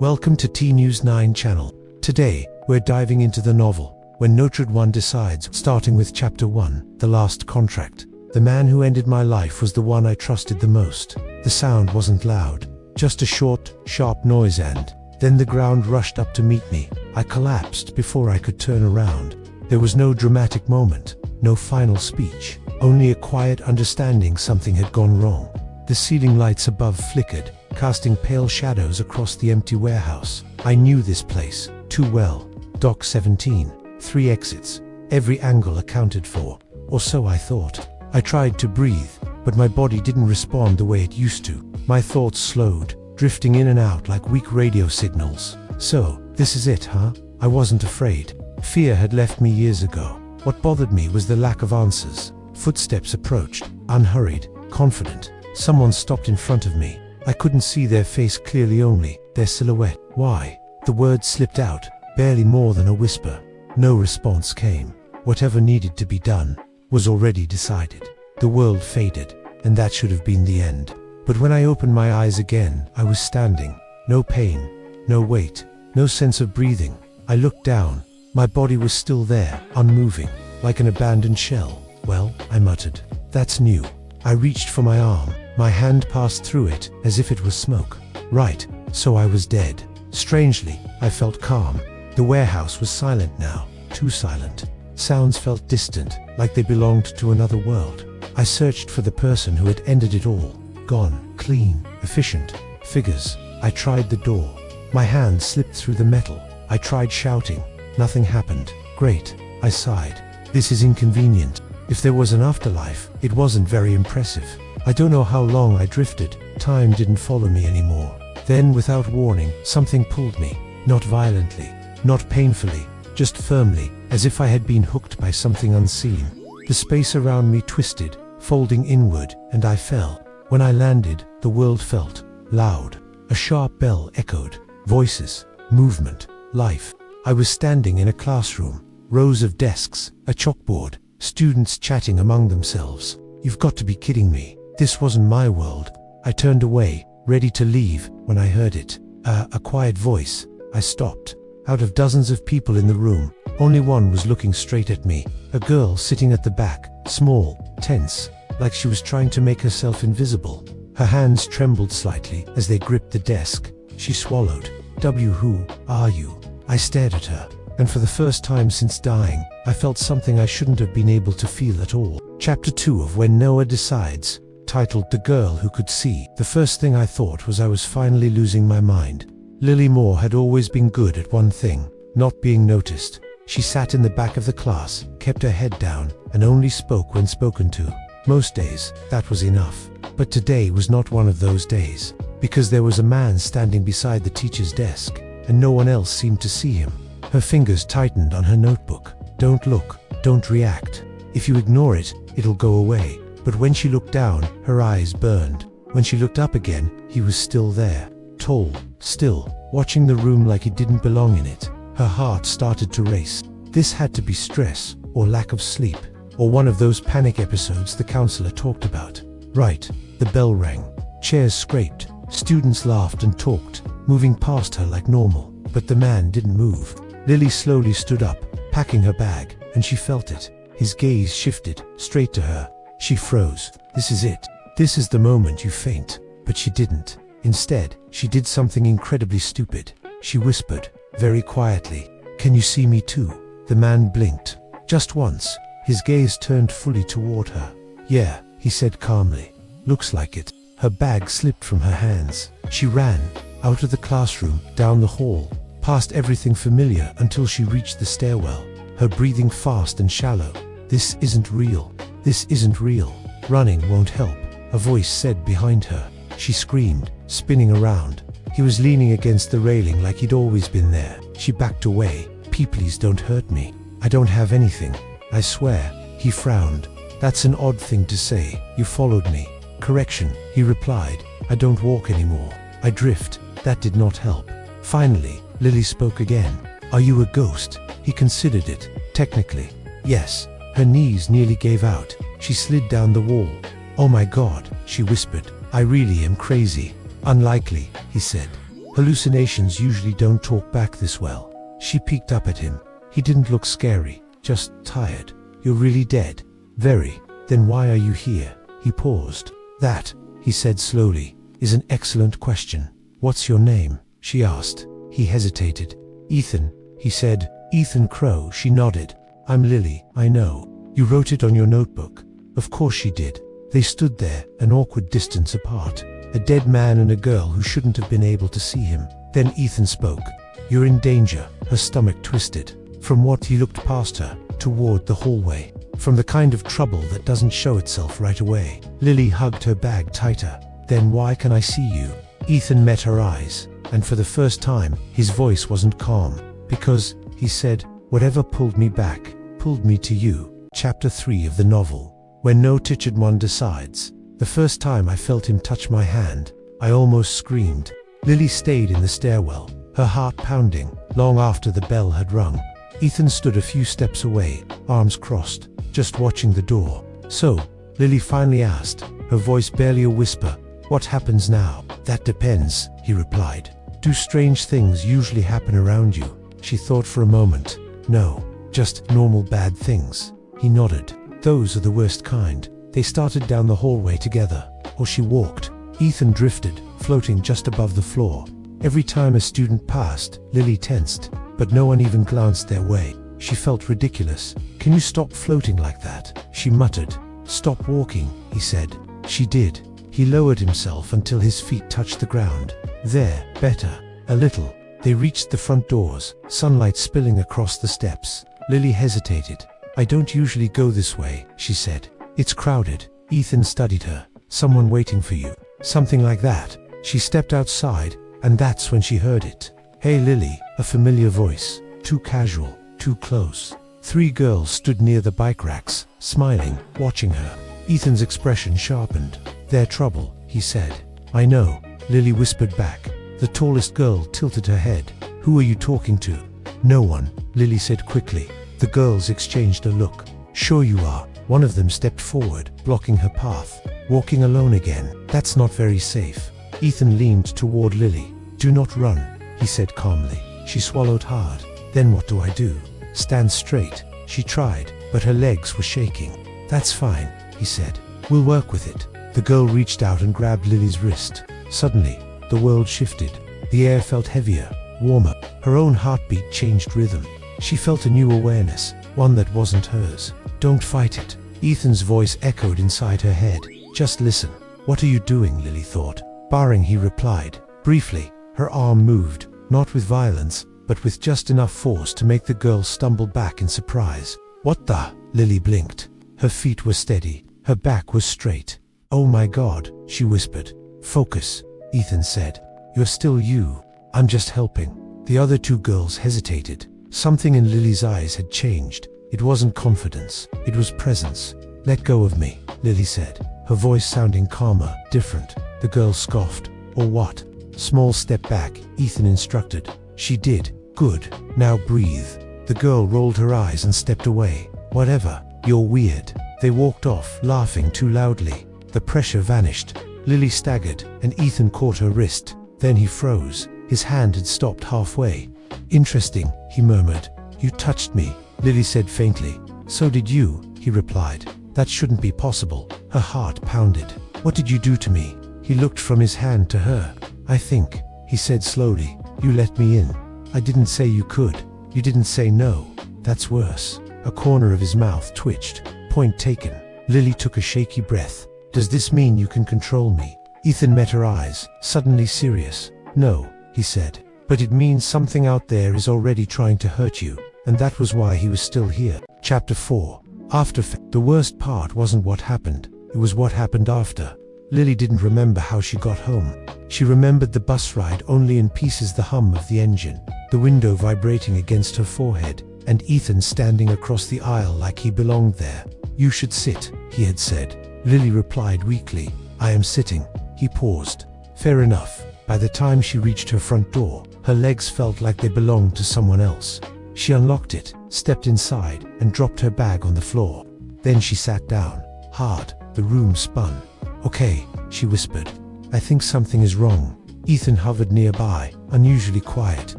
Welcome to T News 9 channel. Today, we're diving into the novel, When Notre Dame Decides, starting with Chapter 1, The Last Contract. The man who ended my life was the one I trusted the most. The sound wasn't loud, just a short, sharp noise, and then the ground rushed up to meet me. I collapsed before I could turn around. There was no dramatic moment, no final speech, only a quiet understanding something had gone wrong. The ceiling lights above flickered, casting pale shadows across the empty warehouse. I knew this place too well. Dock 17, 3 exits, every angle accounted for, or so I thought. I tried to breathe, but my body didn't respond the way it used to. My thoughts slowed, drifting in and out like weak radio signals. So, this is it, huh? I wasn't afraid. Fear had left me years ago. What bothered me was the lack of answers. Footsteps approached, unhurried, confident. Someone stopped in front of me. I couldn't see their face clearly, only their silhouette. Why? The words slipped out, barely more than a whisper. No response came. Whatever needed to be done was already decided. The world faded, and that should have been the end. But when I opened my eyes again, I was standing. No pain, no weight, no sense of breathing. I looked down. My body was still there, unmoving, like an abandoned shell. Well, I muttered, that's new. I reached for my arm. My hand passed through it, as if it was smoke. Right, so I was dead. Strangely, I felt calm. The warehouse was silent now, too silent. Sounds felt distant, like they belonged to another world. I searched for the person who had ended it all. Gone, clean, efficient. Figures. I tried the door. My hand slipped through the metal. I tried shouting. Nothing happened. Great, I sighed. This is inconvenient. If there was an afterlife, it wasn't very impressive. I don't know how long I drifted. Time didn't follow me anymore. Then, without warning, something pulled me. Not violently, not painfully, just firmly, as if I had been hooked by something unseen. The space around me twisted, folding inward, and I fell. When I landed, the world felt loud. A sharp bell echoed. Voices, movement, life. I was standing in a classroom. Rows of desks, a chalkboard, students chatting among themselves. You've got to be kidding me. This wasn't my world. I turned away, ready to leave, when I heard it. A quiet voice. I stopped. Out of dozens of people in the room, only one was looking straight at me. A girl sitting at the back, small, tense, like she was trying to make herself invisible. Her hands trembled slightly as they gripped the desk. She swallowed. Who are you? I stared at her, and for the first time since dying, I felt something I shouldn't have been able to feel at all. Chapter 2 of When Noah Decides, titled The Girl Who Could See. The first thing I thought was I was finally losing my mind. Lily Moore had always been good at one thing, not being noticed. She sat in the back of the class, kept her head down, and only spoke when spoken to. Most days, that was enough. But today was not one of those days, because there was a man standing beside the teacher's desk, and no one else seemed to see him. Her fingers tightened on her notebook. Don't look, don't react. If you ignore it, it'll go away. But when she looked down, her eyes burned. When she looked up again, he was still there. Tall, still, watching the room like he didn't belong in it. Her heart started to race. This had to be stress, or lack of sleep, or one of those panic episodes the counselor talked about. Right, the bell rang. Chairs scraped. Students laughed and talked, moving past her like normal. But the man didn't move. Lily slowly stood up, packing her bag, and she felt it. His gaze shifted, straight to her. She froze. This is it. This is the moment you faint. But she didn't. Instead, she did something incredibly stupid. She whispered, very quietly, "Can you see me too?" The man blinked. Just once. His gaze turned fully toward her. "Yeah," he said calmly. "Looks like it." Her bag slipped from her hands. She ran, out of the classroom, down the hall, past everything familiar until she reached the stairwell, her breathing fast and shallow. "This isn't real. This isn't real. Running won't help," a voice said behind her. She screamed, spinning around. He was leaning against the railing like he'd always been there. She backed away. "Please don't hurt me. I don't have anything. I swear." He frowned. "That's an odd thing to say. You followed me." "Correction," he replied. "I don't walk anymore. I drift." That did not help. Finally, Lily spoke again. "Are you a ghost?" He considered it. "Technically, yes." Her knees nearly gave out. She slid down the wall. "Oh my God," she whispered. "I really am crazy." "Unlikely," he said. Hallucinations usually don't talk back this well. She peeked up at him. He didn't look scary, just tired. You're really dead? Very. Then why are you here? He paused. That, he said slowly, is an excellent question. What's your name? She asked. He hesitated. Ethan, he said. Ethan Crow, she nodded. I'm Lily, I know. You wrote it on your notebook. Of course she did. They stood there, an awkward distance apart. A dead man and a girl who shouldn't have been able to see him. Then Ethan spoke. You're in danger. Her stomach twisted. From what he looked past her, toward the hallway. From the kind of trouble that doesn't show itself right away. Lily hugged her bag tighter. Then why can I see you? Ethan met her eyes, and for the first time, his voice wasn't calm. Because, he said, whatever pulled me back, pulled me to you. Chapter 3 of the novel. When no teacher one decides. The first time I felt him touch my hand, I almost screamed. Lily stayed in the stairwell, her heart pounding, long after the bell had rung. Ethan stood a few steps away, arms crossed, just watching the door. So, Lily finally asked, her voice barely a whisper, what happens now? That depends, he replied. Do strange things usually happen around you? She thought for a moment. No, just normal bad things. He nodded. Those are the worst kind. They started down the hallway together, or she walked. Ethan drifted, floating just above the floor. Every time a student passed, Lily tensed, but no one even glanced their way. She felt ridiculous. Can you stop floating like that? She muttered. Stop walking, he said. She did. He lowered himself until his feet touched the ground. There, better. A little. They reached the front doors, sunlight spilling across the steps. Lily hesitated. I don't usually go this way, she said. It's crowded. Ethan studied her. Someone waiting for you. Something like that. She stepped outside, and that's when she heard it. Hey Lily, a familiar voice. Too casual, too close. 3 girls stood near the bike racks, smiling, watching her. Ethan's expression sharpened. Their trouble, he said. I know, Lily whispered back. The tallest girl tilted her head. Who are you talking to? No one, Lily said quickly. The girls exchanged a look. Sure you are. One of them stepped forward, blocking her path. Walking alone again. That's not very safe. Ethan leaned toward Lily. Do not run, he said calmly. She swallowed hard. Then what do I do? Stand straight. She tried, but her legs were shaking. That's fine, he said. We'll work with it. The girl reached out and grabbed Lily's wrist. Suddenly, the world shifted. The air felt heavier, warmer. Her own heartbeat changed rhythm. She felt a new awareness, one that wasn't hers. Don't fight it. Ethan's voice echoed inside her head. Just listen. What are you doing, Lily thought. Barring, he replied. Briefly, her arm moved, not with violence, but with just enough force to make the girl stumble back in surprise. What the? Lily blinked. Her feet were steady. Her back was straight. Oh my God, she whispered. Focus, Ethan said. You're still you. I'm just helping. The other 2 girls hesitated. Something in Lily's eyes had changed. It wasn't confidence. It was presence. Let go of me, Lily said, her voice sounding calmer, different. The girl scoffed. Or what? Small step back, Ethan instructed. She did. Good. Now breathe. The girl rolled her eyes and stepped away. Whatever. You're weird. They walked off, laughing too loudly. The pressure vanished. Lily staggered, and Ethan caught her wrist. Then he froze. His hand had stopped halfway. Interesting, he murmured. You touched me, Lily said faintly. So did you, he replied. That shouldn't be possible. Her heart pounded. What did you do to me? He looked from his hand to her. I think, he said slowly, you let me in. I didn't say you could. You didn't say no. That's worse. A corner of his mouth twitched. Point taken. Lily took a shaky breath. Does this mean you can control me? Ethan met her eyes, suddenly serious. No, he said. But it means something out there is already trying to hurt you, and that was why he was still here. Chapter 4. After. The worst part wasn't what happened, it was what happened after. Lily didn't remember how she got home. She remembered the bus ride only in pieces, the hum of the engine, the window vibrating against her forehead, and Ethan standing across the aisle like he belonged there. You should sit, he had said. Lily replied weakly. I am sitting. He paused. Fair enough. By the time she reached her front door, her legs felt like they belonged to someone else. She unlocked it, stepped inside, and dropped her bag on the floor. Then she sat down. Hard. The room spun. Okay, she whispered. I think something is wrong. Ethan hovered nearby, unusually quiet.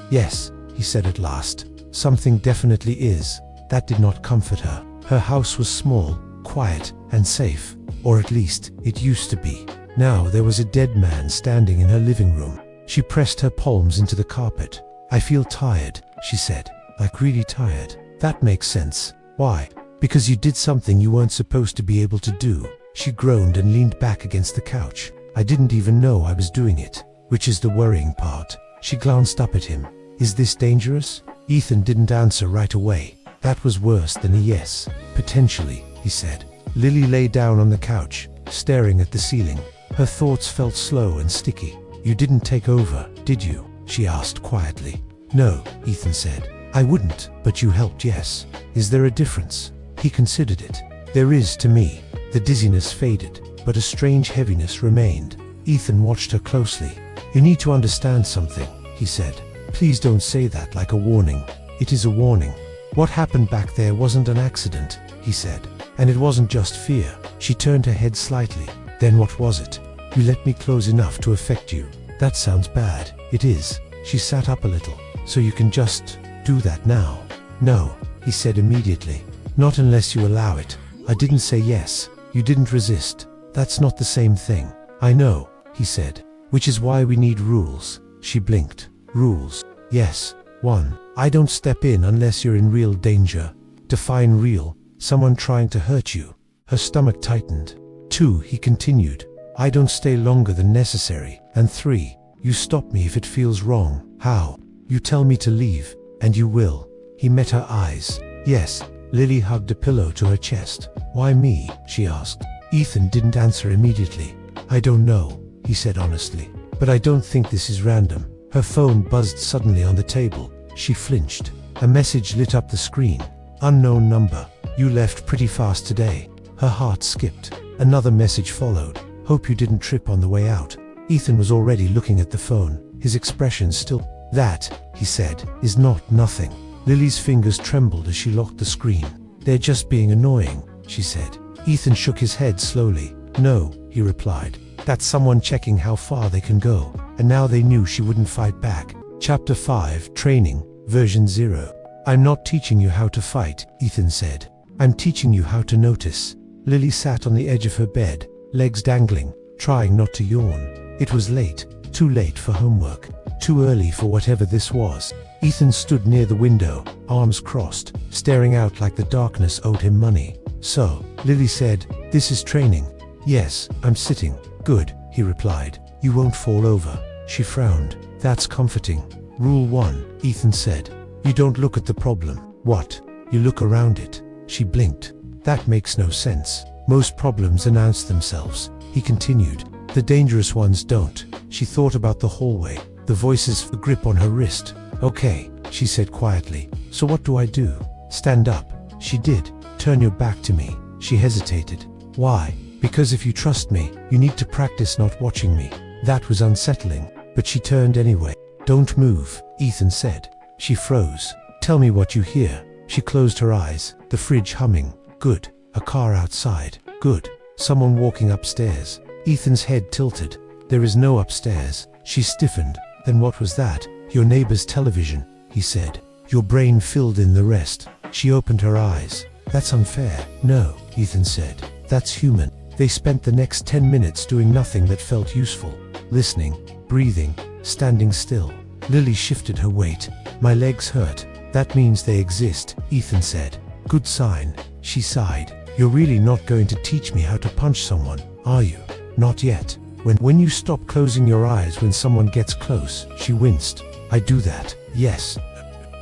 Yes, he said at last. Something definitely is. That did not comfort her. Her house was small, quiet, and safe. Or at least, it used to be. Now there was a dead man standing in her living room. She pressed her palms into the carpet. I feel tired, she said. Like really tired. That makes sense. Why? Because you did something you weren't supposed to be able to do. She groaned and leaned back against the couch. I didn't even know I was doing it, which is the worrying part. She glanced up at him. Is this dangerous? Ethan didn't answer right away. That was worse than a yes. Potentially, he said. Lily lay down on the couch, staring at the ceiling. Her thoughts felt slow and sticky. You didn't take over, did you? She asked quietly. No, Ethan said. I wouldn't, but you helped, yes. Is there a difference? He considered it. There is to me. The dizziness faded, but a strange heaviness remained. Ethan watched her closely. You need to understand something, he said. Please don't say that like a warning. It is a warning. What happened back there wasn't an accident, he said. And it wasn't just fear. She turned her head slightly. Then what was it? You let me close enough to affect you. That sounds bad. It is. She sat up a little. So you can just do that now? No, he said immediately. Not unless you allow it. I didn't say yes. You didn't resist. That's not the same thing. I know, he said. Which is why we need rules. She blinked. Rules. Yes. 1. I don't step in unless you're in real danger. Define real. Someone trying to hurt you. Her stomach tightened. 2. He continued. I don't stay longer than necessary. And 3. You stop me if it feels wrong. How? You tell me to leave. And you will. He met her eyes. Yes. Lily hugged a pillow to her chest. Why me? She asked. Ethan didn't answer immediately. I don't know, he said honestly. But I don't think this is random. Her phone buzzed suddenly on the table. She flinched. A message lit up the screen. Unknown number. You left pretty fast today. Her heart skipped. Another message followed. Hope you didn't trip on the way out. Ethan was already looking at the phone. His expression still. That, he said, is not nothing. Lily's fingers trembled as she locked the screen. They're just being annoying, she said. Ethan shook his head slowly. No, he replied. That's someone checking how far they can go. And now they knew she wouldn't fight back. Chapter 5, Training, Version 0. I'm not teaching you how to fight, Ethan said. I'm teaching you how to notice. Lily sat on the edge of her bed, legs dangling, trying not to yawn. It was late, too late for homework, too early for whatever this was. Ethan stood near the window, arms crossed, staring out like the darkness owed him money. So, Lily said, this is training. Yes, I'm sitting. Good, he replied. You won't fall over. She frowned. That's comforting. Rule 1, Ethan said. You don't look at the problem. What? You look around it. She blinked. That makes no sense. Most problems announce themselves. He continued. The dangerous ones don't. She thought about the hallway, the voices, the grip on her wrist. Okay, she said quietly. So what do I do? Stand up. She did. Turn your back to me. She hesitated. Why? Because if you trust me, you need to practice not watching me. That was unsettling, but she turned anyway. Don't move, Ethan said. She froze. Tell me what you hear. She closed her eyes, the fridge humming. Good. A car outside. Good. Someone walking upstairs. Ethan's head tilted. There is no upstairs. She stiffened. Then what was that? Your neighbor's television, he said. Your brain filled in the rest. She opened her eyes. That's unfair. No, Ethan said. That's human. They spent the next 10 minutes doing nothing that felt useful. Listening, breathing, standing still. Lily shifted her weight. My legs hurt. That means they exist, Ethan said. Good sign. She sighed. You're really not going to teach me how to punch someone, are you? Not yet. When you stop closing your eyes when someone gets close, she winced. I do that, yes.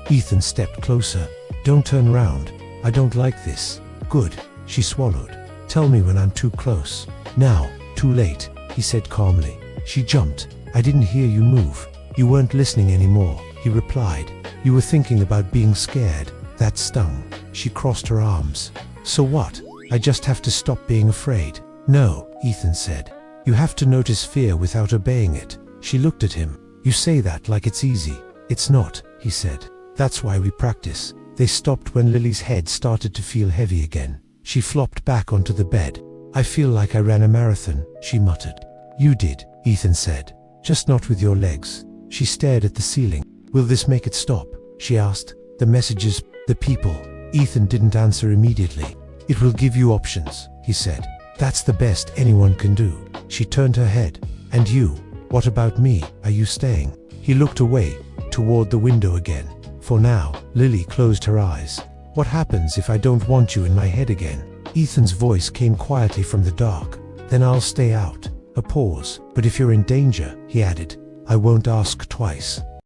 Ethan stepped closer. Don't turn around. I don't like this. Good. She swallowed. Tell me when I'm too close. Now, too late, he said calmly. She jumped. I didn't hear you move. You weren't listening anymore, he replied. You were thinking about being scared. That stung. She crossed her arms. So what? I just have to stop being afraid. No, Ethan said. You have to notice fear without obeying it. She looked at him. You say that like it's easy. It's not, he said. That's why we practice. They stopped when Lily's head started to feel heavy again. She flopped back onto the bed. I feel like I ran a marathon, she muttered. You did, Ethan said. Just not with your legs. She stared at the ceiling. Will this make it stop? She asked. The messages, the people. Ethan didn't answer immediately. It will give you options, he said. That's the best anyone can do. She turned her head. And you? What about me? Are you staying? He looked away, toward the window again. For now, Lily closed her eyes. What happens if I don't want you in my head again? Ethan's voice came quietly from the dark. Then I'll stay out. A pause. But if you're in danger, he added, I won't ask twice.